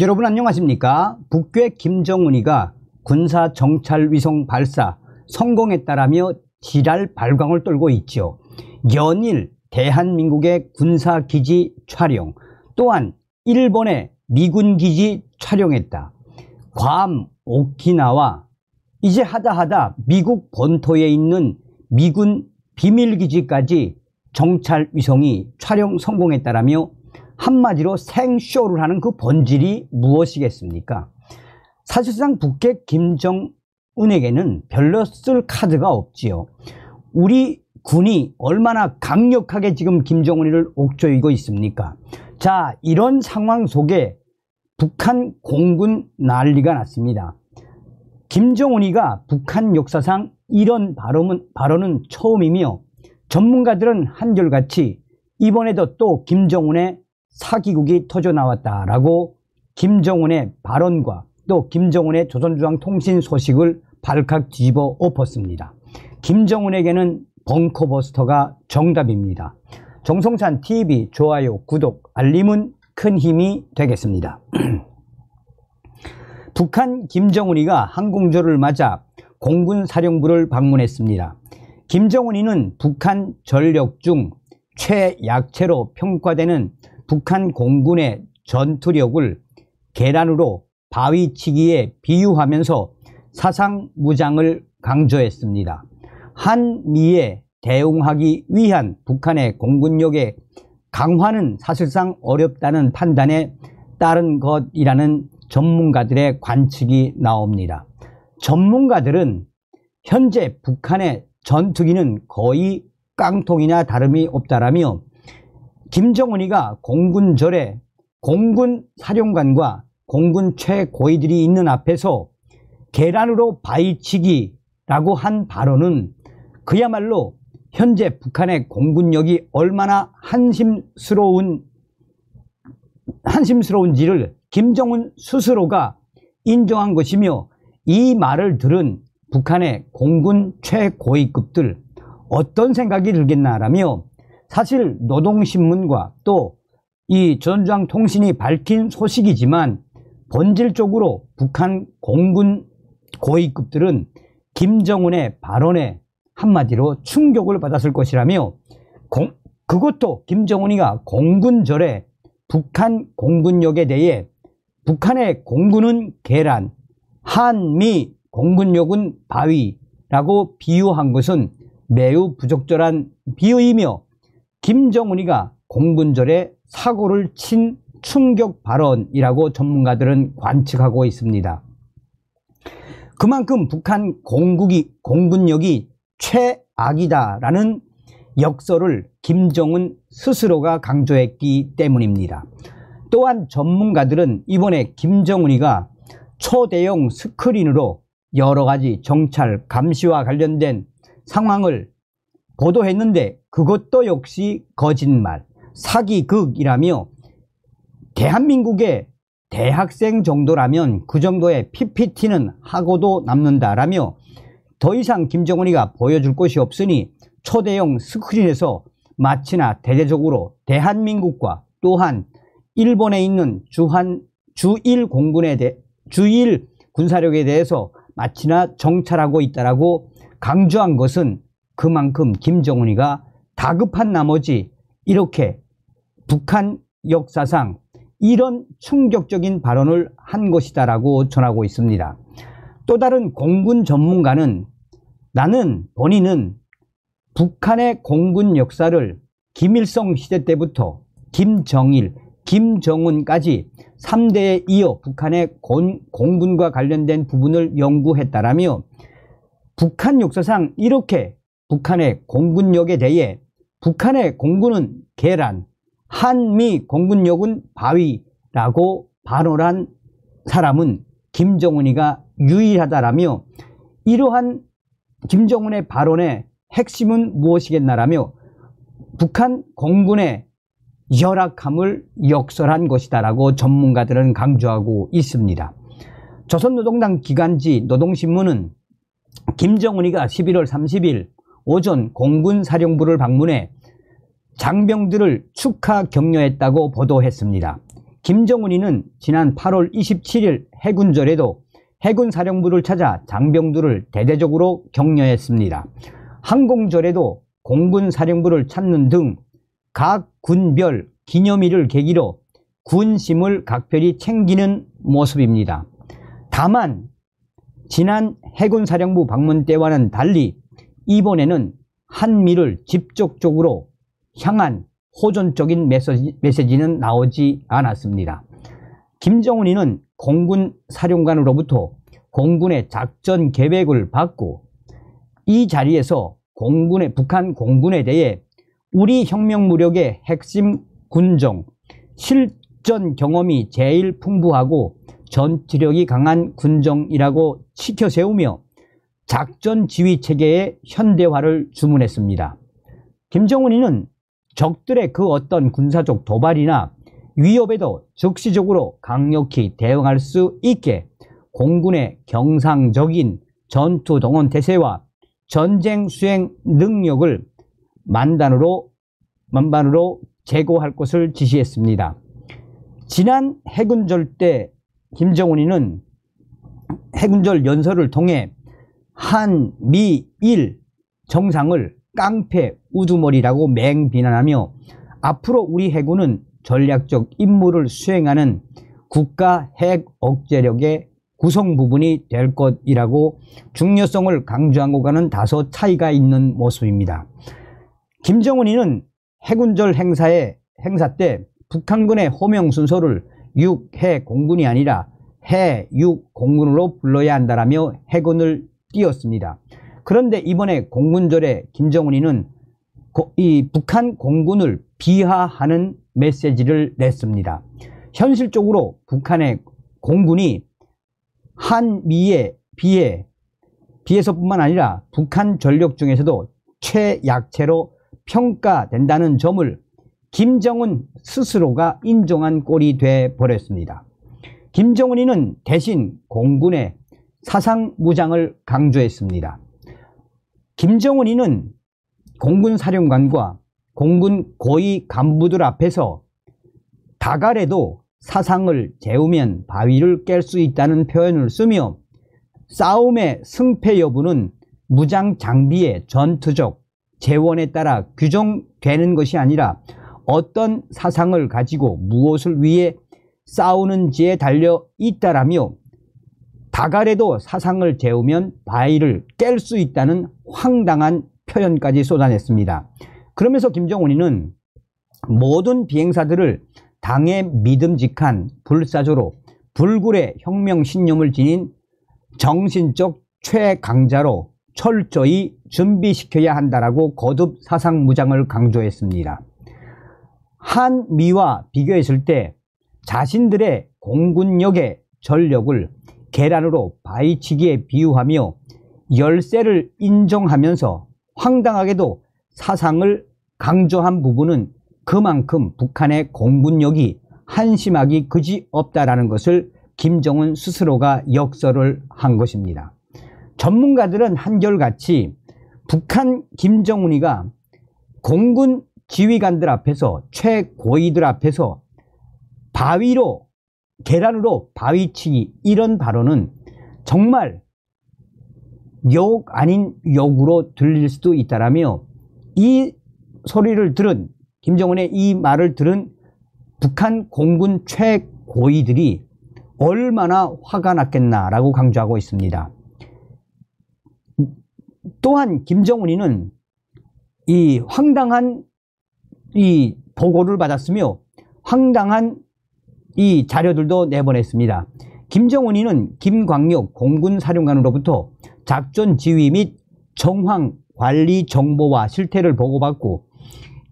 여러분 안녕하십니까? 북괴 김정은이가 군사 정찰 위성 발사 성공했다라며 지랄 발광을 떨고 있죠. 연일 대한민국의 군사기지 촬영, 또한 일본의 미군 기지 촬영했다. 괌, 오키나와, 이제 하다 미국 본토에 있는 미군 비밀기지까지 정찰 위성이 촬영 성공했다라며 한마디로 생쇼를 하는 그 본질이 무엇이겠습니까? 사실상 북괴 김정은에게는 별로 쓸 카드가 없지요. 우리 군이 얼마나 강력하게 지금 김정은이를 옥죄이고 있습니까? 자, 이런 상황 속에 북한 공군 난리가 났습니다. 김정은이가 북한 역사상 이런 발언은 처음이며, 전문가들은 한결같이 이번에도 또 김정은의 사기극이 터져나왔다라고 김정은의 발언과 또 김정은의 조선중앙통신 소식을 발칵 뒤집어 엎었습니다. 김정은에게는 벙커버스터가 정답입니다. 정성찬 TV 좋아요, 구독, 알림은 큰 힘이 되겠습니다. 북한 김정은이가 항공절을 맞아 공군사령부를 방문했습니다. 김정은이는 북한 전력 중 최약체로 평가되는 북한 공군의 전투력을 계란으로 바위치기에 비유하면서 사상무장을 강조했습니다. 한미에 대응하기 위한 북한의 공군력의 강화는 사실상 어렵다는 판단에 따른 것이라는 전문가들의 관측이 나옵니다. 전문가들은 현재 북한의 전투기는 거의 깡통이나 다름이 없다라며, 김정은이가 공군절에 공군사령관과 공군 최고위들이 있는 앞에서 계란으로 바위치기라고 한 발언은 그야말로 현재 북한의 공군력이 얼마나 한심스러운지를 김정은 스스로가 인정한 것이며, 이 말을 들은 북한의 공군 최고위급들 어떤 생각이 들겠나라며, 사실 노동신문과 또 이 조선중앙통신이 밝힌 소식이지만 본질적으로 북한 공군 고위급들은 김정은의 발언에 한마디로 충격을 받았을 것이라며, 그것도 김정은이가 공군절에 북한 공군력에 대해 북한의 공군은 계란, 한미 공군력은 바위라고 비유한 것은 매우 부적절한 비유이며, 김정은이가 공군절에 사고를 친 충격 발언이라고 전문가들은 관측하고 있습니다. 그만큼 북한 공군력이 최악이다라는 역설을 김정은 스스로가 강조했기 때문입니다. 또한 전문가들은 이번에 김정은이가 초대형 스크린으로 여러 가지 정찰, 감시와 관련된 상황을 보도했는데 그것도 역시 거짓말, 사기극이라며, 대한민국의 대학생 정도라면 그 정도의 PPT는 하고도 남는다라며, 더 이상 김정은이가 보여줄 것이 없으니 초대형 스크린에서 마치나 대대적으로 대한민국과 또한 일본에 있는 주일 군사력에 대해서 마치나 정찰하고 있다라고 강조한 것은 그만큼 김정은이가 다급한 나머지 이렇게 북한 역사상 이런 충격적인 발언을 한 것이다라고 전하고 있습니다. 또 다른 공군 전문가는, 본인은 북한의 공군 역사를 김일성 시대 때부터 김정일, 김정은까지 3대에 이어 북한의 공군과 관련된 부분을 연구했다라며, 북한 역사상 이렇게 북한의 공군력에 대해 북한의 공군은 계란, 한미 공군력은 바위라고 발언한 사람은 김정은이가 유일하다라며, 이러한 김정은의 발언의 핵심은 무엇이겠나라며 북한 공군의 열악함을 역설한 것이다라고 전문가들은 강조하고 있습니다. 조선노동당 기관지 노동신문은 김정은이가 11월 30일 오전 공군사령부를 방문해 장병들을 축하 격려했다고 보도했습니다. 김정은이는 지난 8월 27일 해군절에도 해군사령부를 찾아 장병들을 대대적으로 격려했습니다. 항공절에도 공군사령부를 찾는 등 각 군별 기념일을 계기로 군심을 각별히 챙기는 모습입니다. 다만 지난 해군사령부 방문 때와는 달리 이번에는 한미를 직접적으로 향한 호전적인 메시지는 나오지 않았습니다. 김정은이는 공군 사령관으로부터 공군의 작전 계획을 받고 이 자리에서 북한 공군에 대해 우리 혁명무력의 핵심 군종, 실전 경험이 제일 풍부하고 전투력이 강한 군종이라고 치켜 세우며 작전 지휘 체계의 현대화를 주문했습니다. 김정은이는 적들의 그 어떤 군사적 도발이나 위협에도 즉시적으로 강력히 대응할 수 있게 공군의 경상적인 전투 동원 태세와 전쟁 수행 능력을 만반으로 제고할 것을 지시했습니다. 지난 해군절 때 김정은이는 해군절 연설을 통해 한미일 정상을 깡패 우두머리라고 맹비난하며 앞으로 우리 해군은 전략적 임무를 수행하는 국가 핵 억제력의 구성 부분이 될 것이라고 중요성을 강조한 것과는 다소 차이가 있는 모습입니다. 김정은이는 해군절 행사 때 북한군의 호명 순서를 육해 공군이 아니라 해, 육 공군으로 불러야 한다라며 해군을 띄웠습니다. 그런데 이번에 공군절에 김정은이는 이 북한 공군을 비하하는 메시지를 냈습니다. 현실적으로 북한의 공군이 한미에 비해서뿐만 아니라 북한 전력 중에서도 최약체로 평가된다는 점을 김정은 스스로가 인정한 꼴이 돼 버렸습니다. 김정은이는 대신 공군의 사상무장을 강조했습니다. 김정은이는 공군 사령관과 공군 고위 간부들 앞에서 다가래도 사상을 재우면 바위를 깰 수 있다는 표현을 쓰며 싸움의 승패 여부는 무장 장비의 전투적 재원에 따라 규정되는 것이 아니라 어떤 사상을 가지고 무엇을 위해 싸우는지에 달려 있다라며 다가래도 사상을 재우면 바위를 깰 수 있다는 황당한 표현까지 쏟아냈습니다. 그러면서 김정은이는 모든 비행사들을 당의 믿음직한 불사조로 불굴의 혁명 신념을 지닌 정신적 최강자로 철저히 준비시켜야 한다라고 거듭 사상무장을 강조했습니다. 한미와 비교했을 때 자신들의 공군력의 전력을 계란으로 바위치기에 비유하며 열세를 인정하면서 황당하게도 사상을 강조한 부분은 그만큼 북한의 공군력이 한심하기 그지없다라는 것을 김정은 스스로가 역설을 한 것입니다. 전문가들은 한결같이 북한 김정은이가 공군 지휘관들 앞에서 최고위들 앞에서 계란으로 바위치기 이런 발언은 정말 욕 아닌 욕으로 들릴 수도 있다라며 이 소리를 들은 김정은의 이 말을 들은 북한 공군 최고위들이 얼마나 화가 났겠나라고 강조하고 있습니다. 또한 김정은이는 이 황당한 이 보고를 받았으며 황당한 이 자료들도 내보냈습니다. 김정은이는 김광역 공군사령관으로부터 작전 지휘 및 정황 관리 정보와 실태를 보고받고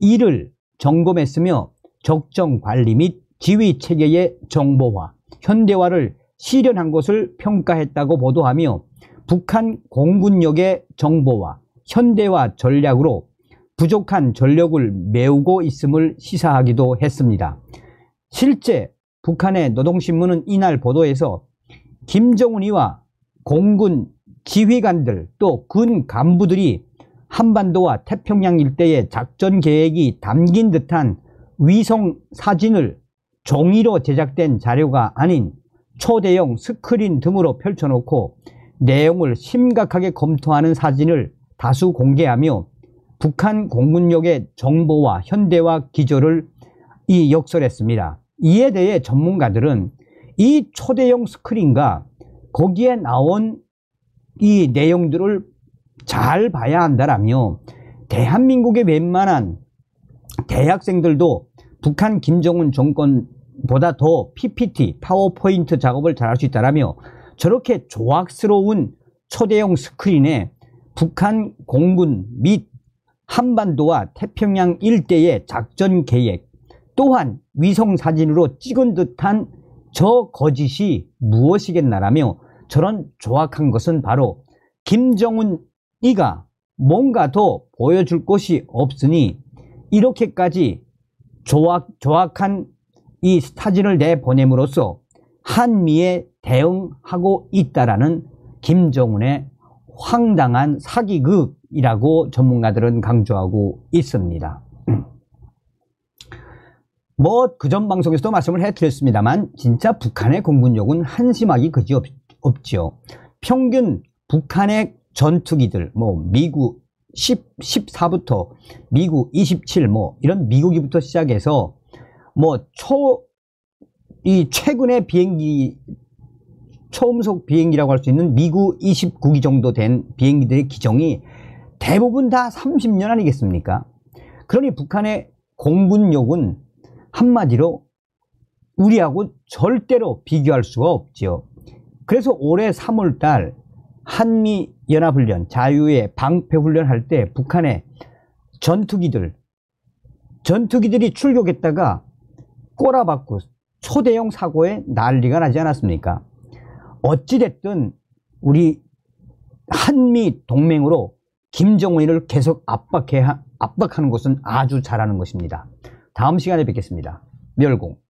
이를 점검했으며 적정 관리 및 지휘 체계의 정보화, 현대화를 실현한 것을 평가했다고 보도하며 북한 공군력의 정보화, 현대화 전략으로 부족한 전력을 메우고 있음을 시사하기도 했습니다. 실제 북한의 노동신문은 이날 보도에서 김정은이와 공군 지휘관들 또 군 간부들이 한반도와 태평양 일대의 작전 계획이 담긴 듯한 위성 사진을 종이로 제작된 자료가 아닌 초대형 스크린 등으로 펼쳐놓고 내용을 심각하게 검토하는 사진을 다수 공개하며 북한 공군력의 정보와 현대화 기조를 역설했습니다. 이에 대해 전문가들은 이 초대형 스크린과 거기에 나온 이 내용들을 잘 봐야 한다라며 대한민국의 웬만한 대학생들도 북한 김정은 정권보다 더 PPT, 파워포인트 작업을 잘할 수 있다라며 저렇게 조악스러운 초대형 스크린에 북한 공군 및 한반도와 태평양 일대의 작전 계획 또한 위성사진으로 찍은 듯한 저 거짓이 무엇이겠나라며 저런 조악한 것은 바로 김정은이가 뭔가 더 보여줄 것이 없으니 이렇게까지 조악한 이 사진을 내보냄으로써 한미에 대응하고 있다라는 김정은의 황당한 사기극이라고 전문가들은 강조하고 있습니다. 뭐 그전 방송에서도 말씀을 해드렸습니다만 진짜 북한의 공군력은 한심하기 그지 없지요. 평균 북한의 전투기들 뭐 미국 14부터 미국 27 뭐 이런 미국이부터 시작해서 뭐 최근의 비행기 초음속 비행기라고 할 수 있는 미국 29기 정도 된 비행기들의 기종이 대부분 다 30년 아니겠습니까? 그러니 북한의 공군력은 한마디로 우리하고 절대로 비교할 수가 없지요. 그래서 올해 3월달 한미연합훈련, 자유의 방패훈련 할 때 북한의 전투기들이 출격했다가 꼬라박고 초대형 사고에 난리가 나지 않았습니까? 어찌됐든 우리 한미 동맹으로 김정은을 계속 압박하는 것은 아주 잘하는 것입니다. 다음 시간에 뵙겠습니다. 멸공.